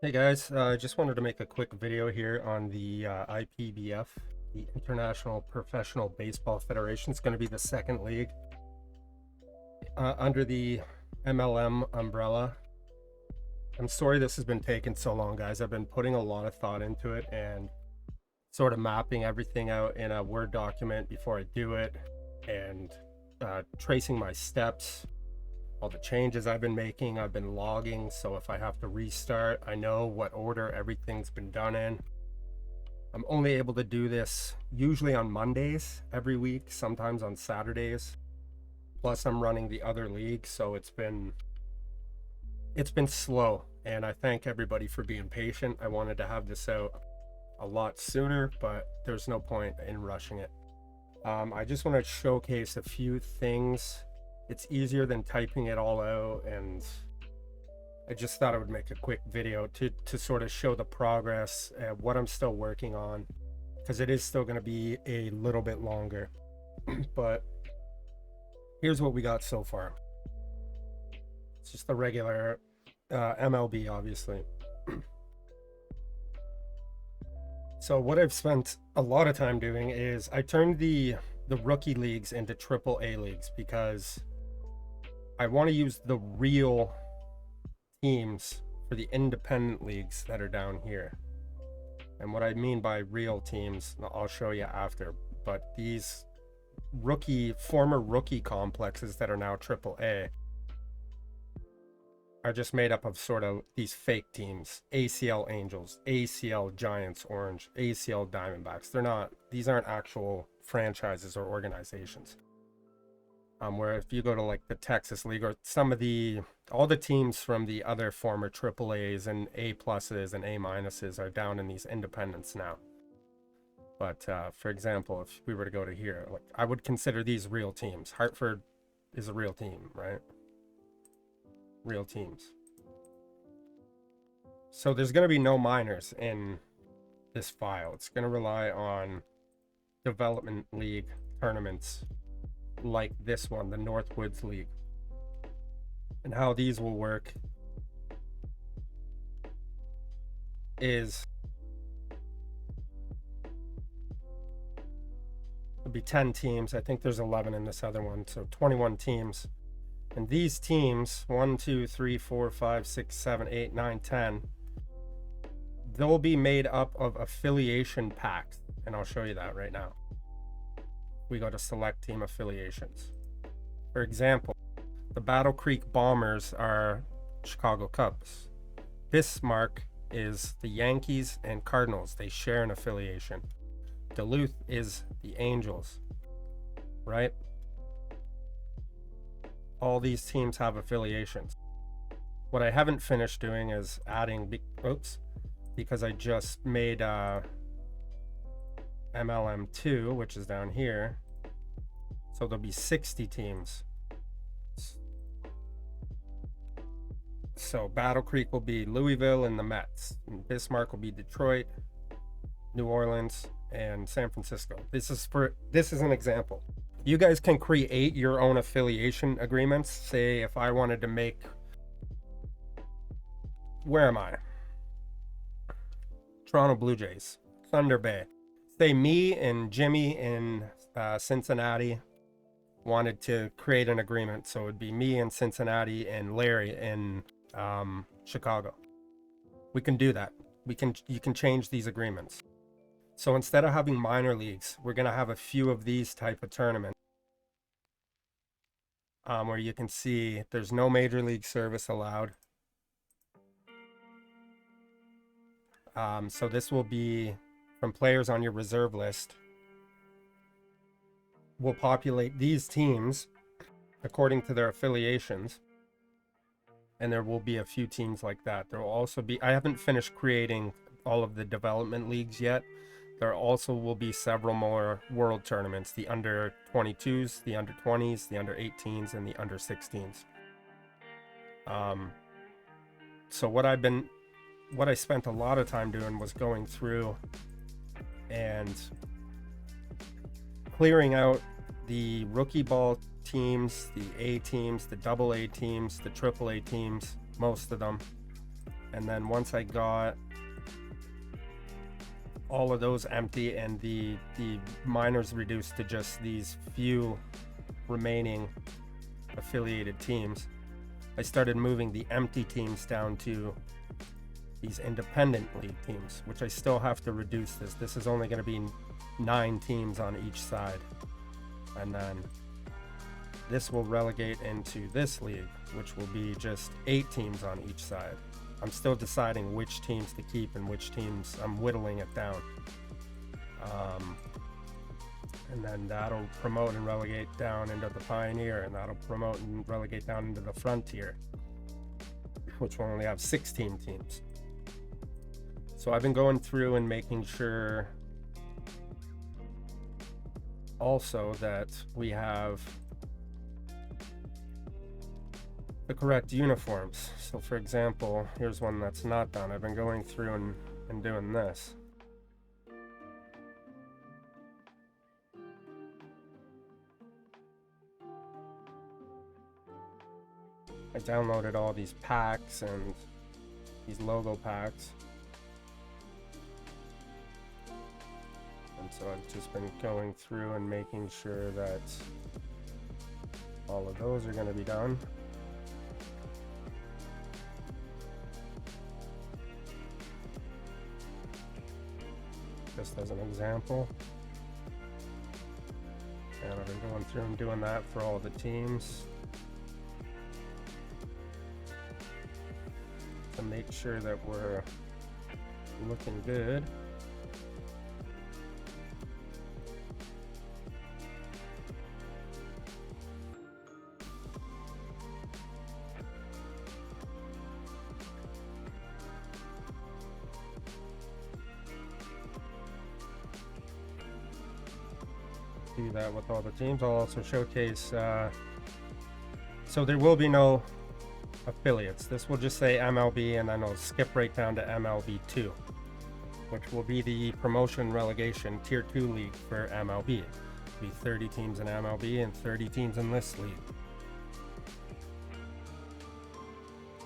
Hey guys, I just wanted to make a quick video here on the IPBF, the International Professional Baseball Federation. It's going to be the second league under the MLM umbrella. I'm sorry this has been taking so long, guys. I've been putting a lot of thought into it and sort of mapping everything out in a Word document before I do it, and tracing my steps, all the changes I've been making. I've been logging, so if I have to restart, I know what order everything's been done in. I'm only able to do this usually on Mondays every week, sometimes on Saturdays. Plus I'm running the other league, so it's been slow, and I thank everybody for being patient. I wanted to have this out a lot sooner, but there's no point in rushing it. I just want to showcase a few things. It's easier than typing it all out, and I just thought I would make a quick video to sort of show the progress and what I'm still working on, because it is still going to be a little bit longer. But here's what we got so far. It's just the regular MLB, obviously. So what I've spent a lot of time doing is I turned the rookie leagues into AAA leagues, because I want to use the real teams for the independent leagues that are down here. And what I mean by real teams, I'll show you after. But these former rookie complexes that are now AAA are just made up of sort of these fake teams. ACL Angels, ACL Giants Orange, ACL Diamondbacks. These aren't actual franchises or organizations. Where if you go to like the Texas League or all the teams from the other former AAAs and A pluses and A minuses are down in these independents now. But for example, if we were to go to here, like, I would consider these real teams. Hartford is a real team, right? Real teams. So there's going to be no minors in this file. It's going to rely on development league tournaments like this one, the Northwoods League. And how these will work is it'll be 10 teams. I think there's 11 in this other one, so 21 teams. And these teams, 1, 2, 3, 4, 5, 6, 7, 8, 9, 10, they'll be made up of affiliation packs, and I'll show you that right now. We go to select team affiliations. For example, the Battle Creek Bombers are Chicago Cubs. Bismarck is the Yankees and Cardinals. They share an affiliation. Duluth is the Angels, right? All these teams have affiliations. What I haven't finished doing is adding, because I just made MLM2, which is down here. So there'll be 60 teams. So Battle Creek will be Louisville and the Mets. And Bismarck will be Detroit, New Orleans, and San Francisco. This is an example. You guys can create your own affiliation agreements. Say if I wanted to make, where am I? Toronto Blue Jays, Thunder Bay. Say me and Jimmy in Cincinnati wanted to create an agreement. So it would be me in Cincinnati and Larry in Chicago. We can do that. You can change these agreements. So instead of having minor leagues, we're going to have a few of these type of tournaments where you can see there's no major league service allowed. So this will be from players on your reserve list. We'll populate these teams according to their affiliations. And there will be a few teams like that. There will also be, I haven't finished creating all of the development leagues yet. There also will be several more world tournaments, the under 22s, the under 20s, the under 18s, and the under 16s. So what I spent a lot of time doing was going through and clearing out the rookie ball teams, the A teams, the AA teams, the AAA teams, most of them, And then once I got all of those empty and the minors reduced to just these few remaining affiliated teams, I started moving the empty teams down to these independent league teams, which I still have to reduce this. This is only going to be 9 teams on each side. And then this will relegate into this league, which will be just 8 teams on each side. I'm still deciding which teams to keep and which teams I'm whittling it down. And then that'll promote and relegate down into the Pioneer, and that'll promote and relegate down into the Frontier, which will only have 16 teams. So I've been going through and making sure also that we have the correct uniforms. So for example, here's one that's not done. I've been going through and doing this. I downloaded all these packs and these logo packs. And so I've just been going through and making sure that all of those are going to be done. Just as an example. And I've been going through and doing that for all the teams to make sure that we're looking good. Do that with all the teams. I'll also showcase, so there will be no affiliates. This will just say MLB, and then I'll skip right down to MLB2, which will be the promotion relegation tier 2 league for MLB. It'll be 30 teams in MLB and 30 teams in this league.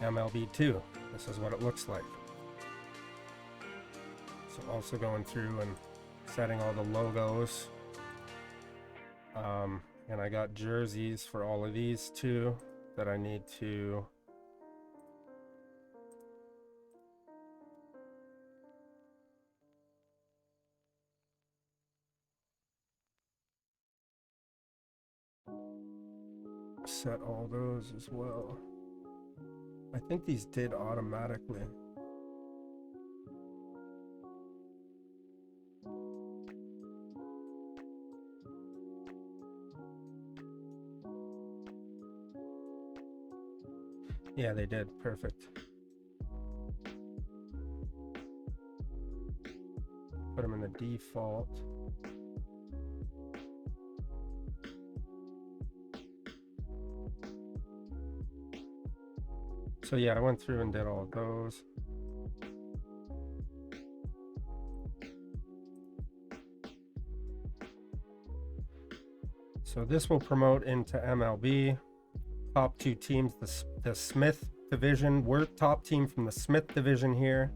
MLB2, this is what it looks like. So also going through and setting all the logos. And I got jerseys for all of these too that I need to set all those as well. I think these did automatically. Yeah, they did. Perfect. Put them in the default. So yeah, I went through and did all of those. So this will promote into MLB. Top 2 teams, the Smith division. We're top team from the Smith division here.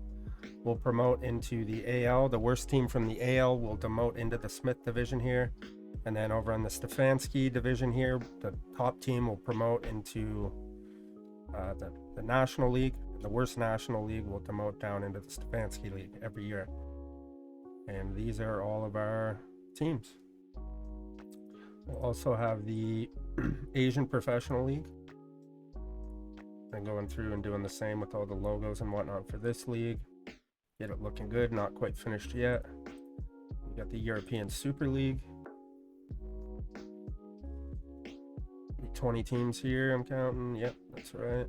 Will promote into the AL. The worst team from the AL will demote into the Smith division here. And then over on the Stefanski division here, the top team will promote into the National League. The worst National League will demote down into the Stefanski League every year. And these are all of our teams. We'll also have the Asian Professional League. And going through and doing the same with all the logos and whatnot for this league. Get it looking good, not quite finished yet. We got the European Super League. 20 teams here, I'm counting. Yep, that's right.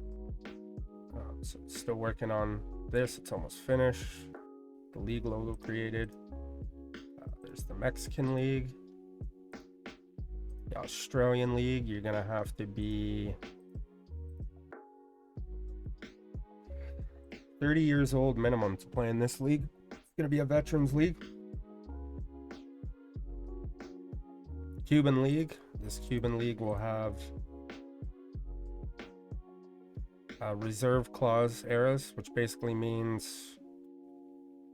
So still working on this. It's almost finished. The league logo created. There's the Mexican League. The Australian League, you're gonna have to be 30 years old minimum to play in this league. It's gonna be a veterans league. Cuban League. This Cuban League will have reserve clause eras, which basically means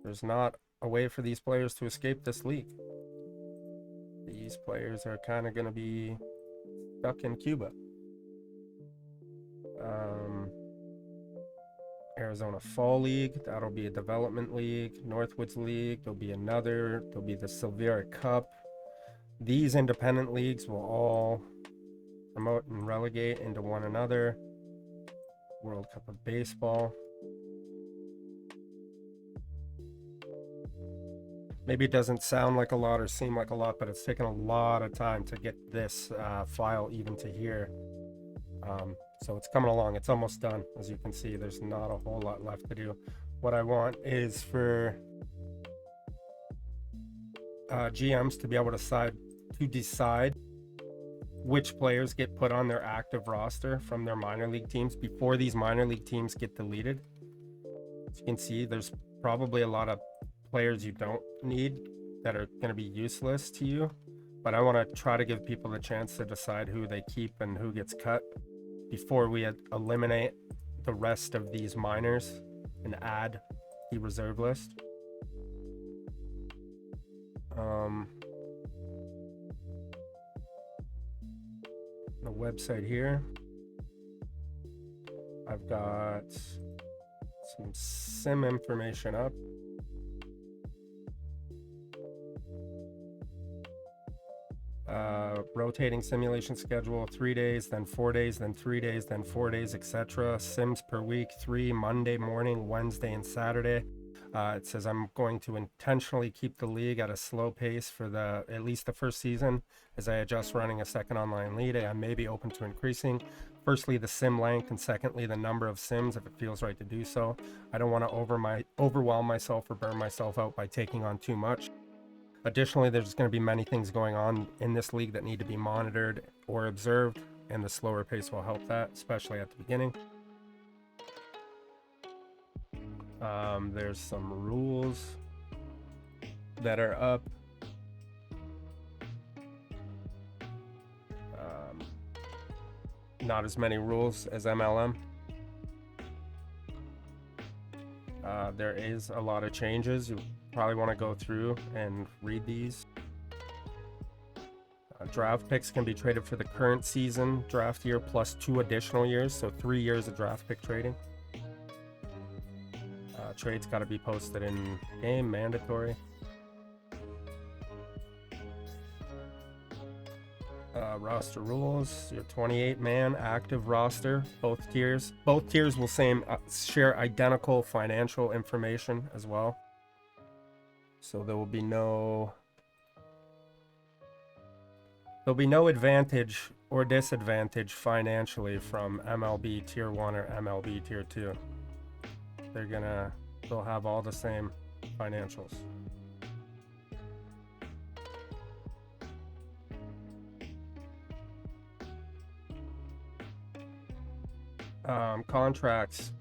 there's not a way for these players to escape this league. These players are kind of going to be stuck in Cuba. Arizona Fall League, that'll be a development league. Northwoods League, there'll be another. There'll be the Silvera Cup. These independent leagues will all promote and relegate into one another. World Cup of Baseball. Maybe it doesn't sound like a lot or seem like a lot, but it's taken a lot of time to get this file even to here. So it's coming along. It's almost done. As you can see, there's not a whole lot left to do. What I want is for GMs to be able to decide which players get put on their active roster from their minor league teams before these minor league teams get deleted. As you can see, there's probably a lot of players you don't need that are going to be useless to you, but I want to try to give people the chance to decide who they keep and who gets cut before we eliminate the rest of these minors and add the reserve list. The website here, I've got some sim information up. Rotating simulation schedule, 3 days, then 4 days, then 3 days, then 4 days, etc. Sims per week, 3 Monday morning, Wednesday, and Saturday. It says I'm going to intentionally keep the league at a slow pace for at least the first season as I adjust running a second online league. I may be open to increasing, firstly, the sim length, and secondly, the number of sims if it feels right to do so. I don't want to overwhelm myself or burn myself out by taking on too much. Additionally, there's going to be many things going on in this league that need to be monitored or observed, and the slower pace will help that, especially at the beginning. There's some rules that are up. Not as many rules as MLM. There is a lot of changes. You probably want to go through and read these. Draft picks can be traded for the current season draft year plus 2 additional years, so 3 years of draft pick trading. Trades got to be posted in game, mandatory. Roster rules, your 28-man active roster, both tiers. Both tiers will share identical financial information as well. So there will be no advantage or disadvantage financially from MLB Tier 1 or MLB Tier 2. They'll have all the same financials. Contracts,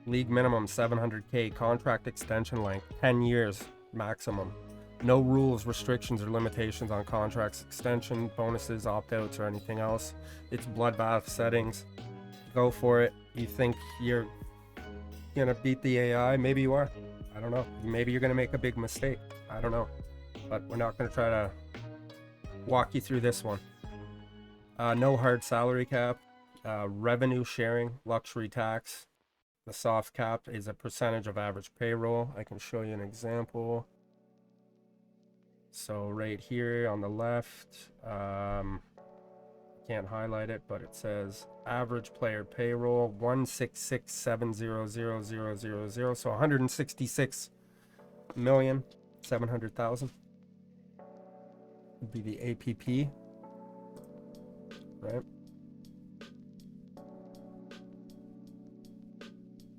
league minimum 700K, contract extension length 10 years maximum. No rules, restrictions, or limitations on contracts extension, bonuses, opt-outs, or anything else. It's bloodbath settings. Go for it. You think you're gonna beat the AI? Maybe you are. I don't know. Maybe you're gonna make a big mistake. I don't know. But we're not gonna try to walk you through this one. No hard salary cap. Revenue sharing, luxury tax. The soft cap is a percentage of average payroll. I can show you an example. So right here on the left, can't highlight it, but it says average player payroll 166,700,000, so 166,700,000 would be the APP, right?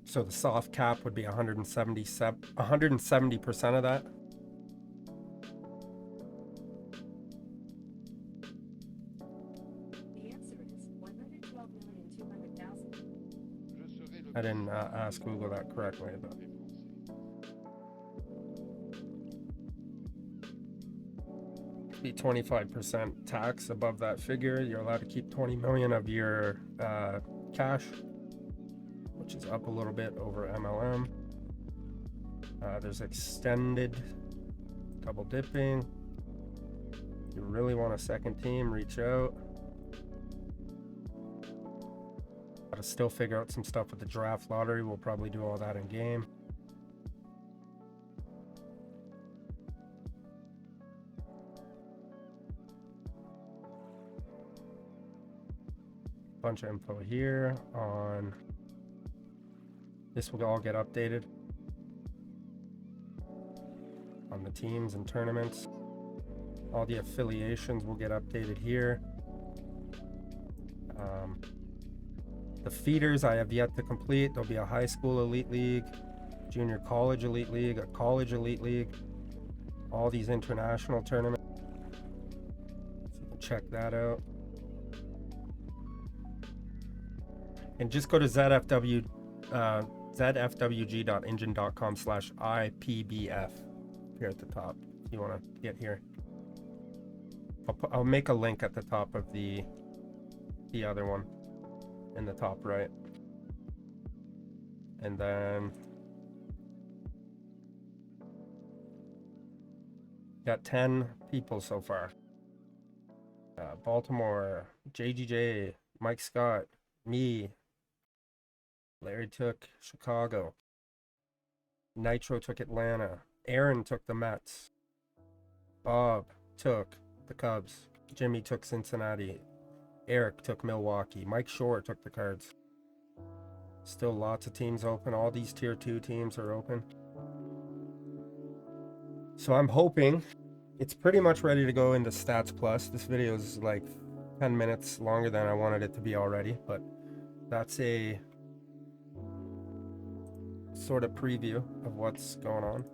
So the soft cap would be 170% of that. The answer is 112,200,000. I didn't ask Google that correctly, but be 25% tax above that figure. You're allowed to keep 20 million of your cash, which is up a little bit over MLM. There's extended double dipping. If you really want a second team, reach out. Gotta still figure out some stuff with the draft lottery. We'll probably do all that in game. Bunch of info here on this will all get updated on the teams and tournaments. All the affiliations will get updated here. The feeders I have yet to complete. There'll be a high school elite league, junior college elite league, a college elite league, all these international tournaments. So you can check that out. And just go to zfwg.engine.com/IPBF here at the top if you want to get here. I'll make a link at the top of the other one in the top right. And then got 10 people so far. Baltimore, JGJ, Mike Scott, me, Larry took Chicago, Nitro took Atlanta, Aaron took the Mets, Bob took the Cubs, Jimmy took Cincinnati, Eric took Milwaukee, Mike Shore took the Cards. Still lots of teams open. All these tier 2 teams are open. So I'm hoping it's pretty much ready to go into Stats Plus. This video is like 10 minutes longer than I wanted it to be already, but that's a sort of preview of what's going on.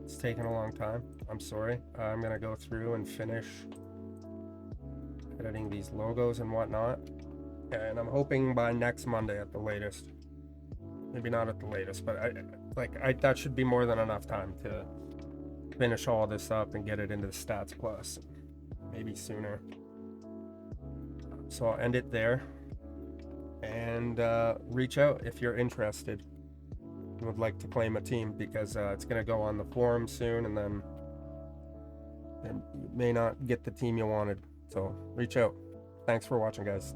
It's taken a long time. I'm sorry. I'm gonna go through and finish editing these logos and whatnot, and I'm hoping by next Monday at the latest. Maybe not at the latest, but that should be more than enough time to finish all this up and get it into the Stats Plus, maybe sooner. So I'll end it there, and reach out if you're interested and would like to claim a team, because it's going to go on the forum soon, and then you may not get the team you wanted. So reach out. Thanks for watching, guys.